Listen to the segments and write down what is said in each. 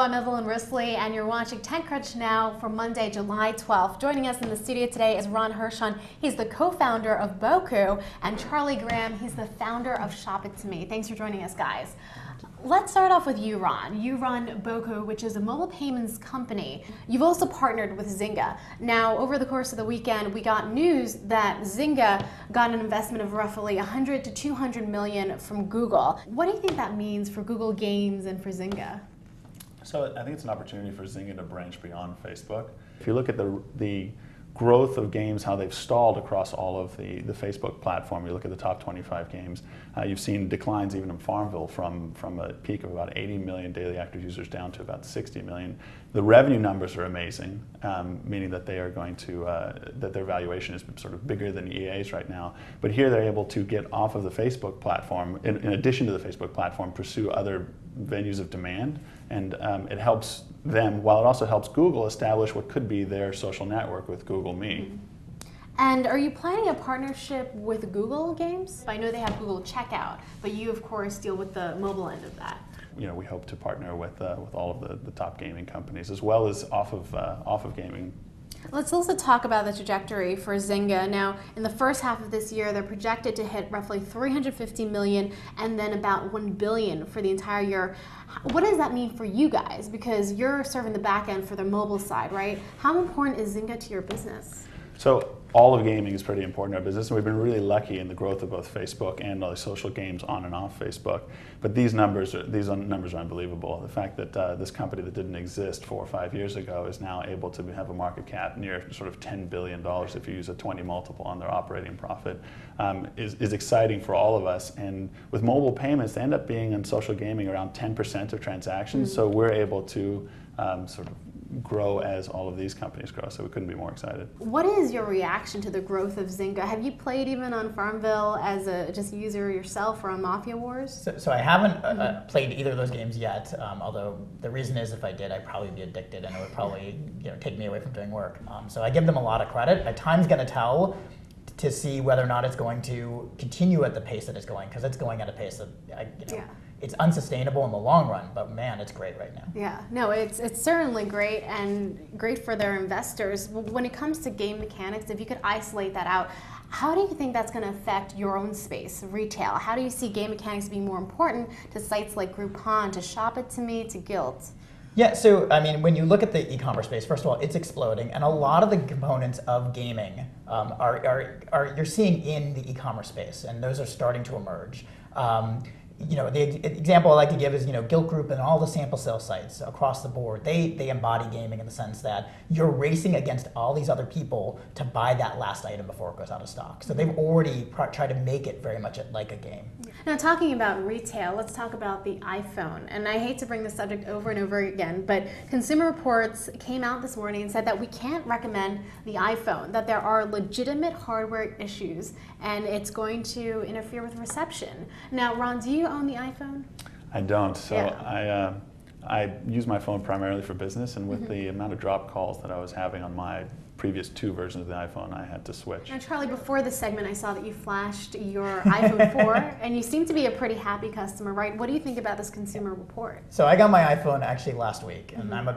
I'm Evelyn Risley, and you're watching TechCrunch Now for Monday, July 12th. Joining us in the studio today is Ron Hirschhorn. He's the co-founder of Boku, and Charlie Graham. He's the founder of Shop It To Me. Thanks for joining us, guys. Let's start off with you, Ron. You run Boku, which is a mobile payments company. You've also partnered with Zynga. Now, over the course of the weekend, we got news that Zynga got an investment of roughly 100 to 200 million from Google. What do you think that means for Google Games and for Zynga? So I think it's an opportunity for Zynga to branch beyond Facebook. If you look at the growth of games, how they've stalled across all of the Facebook platform, you look at the top 25 games, you've seen declines even in Farmville from a peak of about 80 million daily active users down to about 60 million. The revenue numbers are amazing, meaning that they are going to, that their valuation is sort of bigger than EA's right now. But here they're able to get off of the Facebook platform, in addition to the Facebook platform, pursue other venues of demand, and it helps them, while it also helps Google establish what could be their social network with Google Me. And are you planning a partnership with Google Games? I know they have Google Checkout, but you, of course, deal with the mobile end of that. You know, we hope to partner with all of the top gaming companies, as well as off of gaming. Let's also talk about the trajectory for Zynga. Now, in the first half of this year, they're projected to hit roughly 350 million and then about 1 billion for the entire year. What does that mean for you guys? Because you're serving the back end for the mobile side, right? How important is Zynga to your business? So all of gaming is pretty important in our business, and we've been really lucky in the growth of both Facebook and other social games on and off Facebook. But these numbers are unbelievable. The fact that this company that didn't exist 4 or 5 years ago is now able to have a market cap near sort of $10 billion if you use a 20 multiple on their operating profit is exciting for all of us. And with mobile payments, they end up being in social gaming around 10% of transactions. So we're able to sort of grow as all of these companies grow, so we couldn't be more excited. What is your reaction to the growth of Zynga? Have you played even on Farmville as a just user yourself or on Mafia Wars? So I haven't played either of those games yet, although the reason is if I did, I'd probably be addicted and it would probably take me away from doing work. So I give them a lot of credit. Time's going to tell to see whether or not it's going to continue at the pace that it's going, because it's going at a pace that, it's unsustainable in the long run, but man, it's great right now. Yeah, no, it's certainly great and great for their investors. When it comes to game mechanics, if you could isolate that out, how do you think that's going to affect your own space, retail? How do you see game mechanics being more important to sites like Groupon, to Shop It To Me, to Guild? Yeah, so I mean, when you look at the e-commerce space, first of all, it's exploding, and a lot of the components of gaming you're seeing in the e-commerce space, and those are starting to emerge. The example I like to give is, Gilt Group and all the sample sale sites across the board, they embody gaming in the sense that you're racing against all these other people to buy that last item before it goes out of stock. So they've already tried to make it very much like a game. Now, talking about retail, let's talk about the iPhone. And I hate to bring this subject over and over again, but Consumer Reports came out this morning and said that we can't recommend the iPhone, that there are legitimate hardware issues, and it's going to interfere with reception. Now, Ron, do you own the iPhone? I don't. So I use my phone primarily for business, and with the amount of drop calls that I was having on my previous 2 versions of the iPhone, I had to switch. Now, Charlie, before this segment, I saw that you flashed your iPhone 4, and you seem to be a pretty happy customer, right? What do you think about this Consumer Report? So I got my iPhone actually last week, and I'm a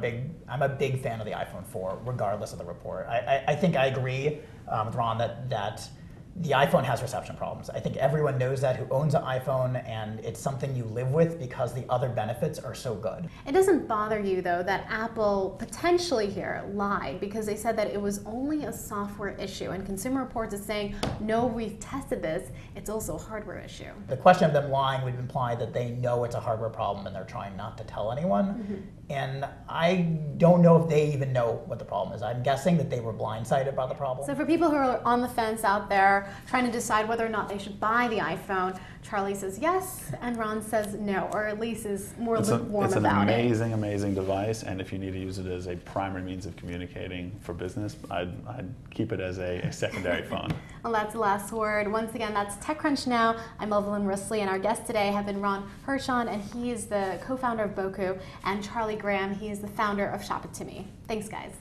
big fan of the iPhone 4, regardless of the report. I think I agree with Ron that the iPhone has reception problems. I think everyone knows that who owns an iPhone, and it's something you live with because the other benefits are so good. It doesn't bother you, though, that Apple potentially here lied because they said that it was only a software issue, and Consumer Reports is saying, no, we've tested this, it's also a hardware issue. The question of them lying would imply that they know it's a hardware problem and they're trying not to tell anyone. And I don't know if they even know what the problem is. I'm guessing that they were blindsided by the problem. So for people who are on the fence out there trying to decide whether or not they should buy the iPhone, Charlie says yes, and Ron says no, or at least is more lukewarm about it. It's an amazing device, and if you need to use it as a primary means of communicating for business, I'd keep it as a secondary phone. Well, that's the last word. Once again, that's TechCrunch Now. I'm Evelyn Risley, and our guests today have been Ron Hirschhorn, and he is the co-founder of Boku, and Charlie Graham, he is the founder of Shop It To Me. Thanks, guys.